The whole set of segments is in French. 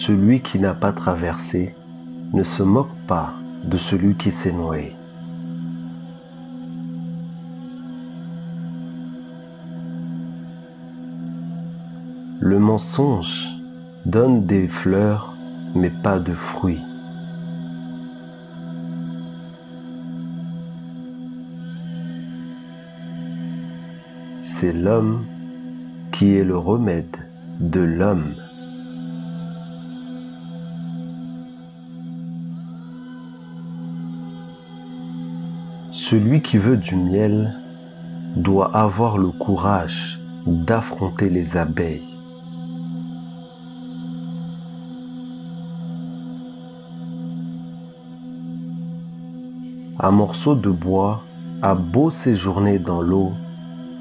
Celui qui n'a pas traversé ne se moque pas de celui qui s'est noyé. Le mensonge donne des fleurs, mais pas de fruits. C'est l'homme qui est le remède de l'homme. Celui qui veut du miel doit avoir le courage d'affronter les abeilles. Un morceau de bois a beau séjourner dans l'eau,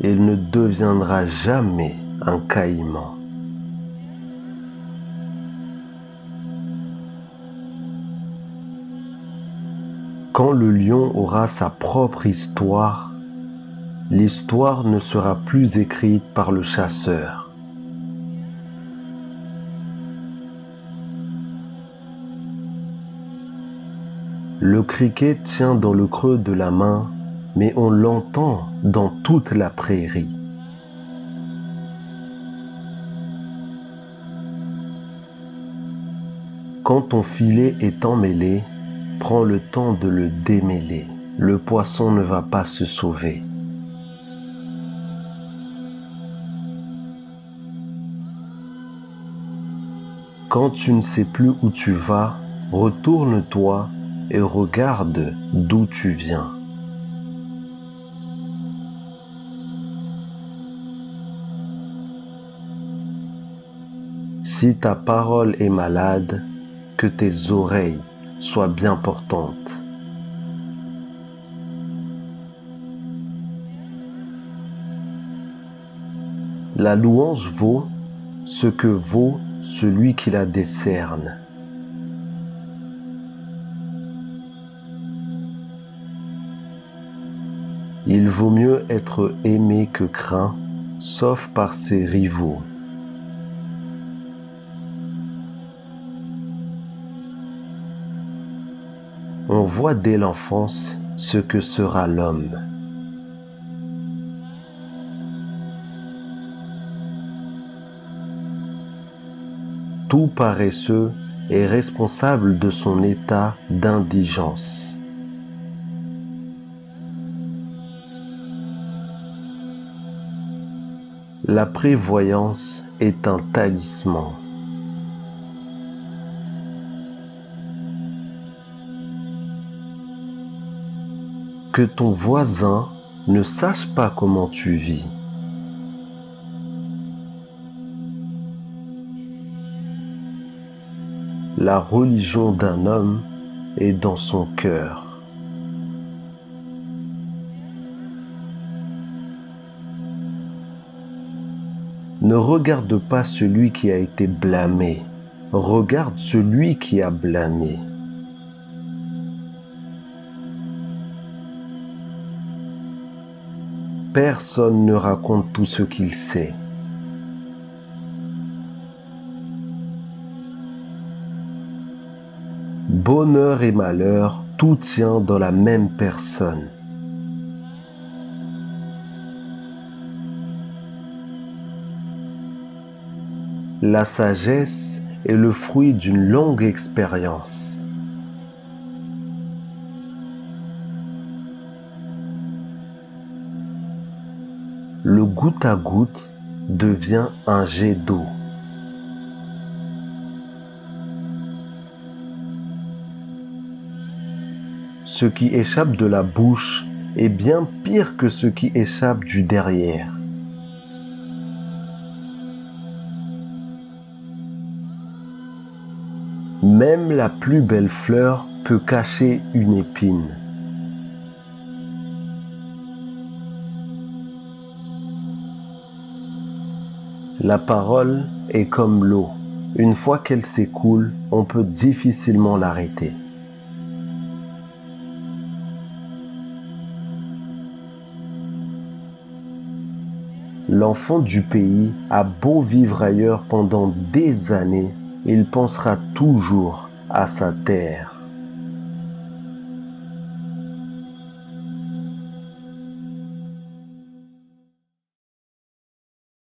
il ne deviendra jamais un caïman. Quand le lion aura sa propre histoire, l'histoire ne sera plus écrite par le chasseur. Le criquet tient dans le creux de la main, mais on l'entend dans toute la prairie. Quand ton filet est emmêlé, prends le temps de le démêler. Le poisson ne va pas se sauver. Quand tu ne sais plus où tu vas, retourne-toi et regarde d'où tu viens. Si ta parole est malade, que tes oreilles soient bien portantes. La louange vaut ce que vaut celui qui la décerne. Il vaut mieux être aimé que craint, sauf par ses rivaux. On voit dès l'enfance ce que sera l'homme. Tout paresseux est responsable de son état d'indigence. La prévoyance est un talisman. Que ton voisin ne sache pas comment tu vis. La religion d'un homme est dans son cœur. Ne regarde pas celui qui a été blâmé, regarde celui qui a blâmé. Personne ne raconte tout ce qu'il sait. Bonheur et malheur, tout tient dans la même personne. La sagesse est le fruit d'une longue expérience. Le goutte à goutte devient un jet d'eau. Ce qui échappe de la bouche est bien pire que ce qui échappe du derrière. Même la plus belle fleur peut cacher une épine. La parole est comme l'eau. Une fois qu'elle s'écoule, on peut difficilement l'arrêter. L'enfant du pays a beau vivre ailleurs pendant des années, il pensera toujours à sa terre.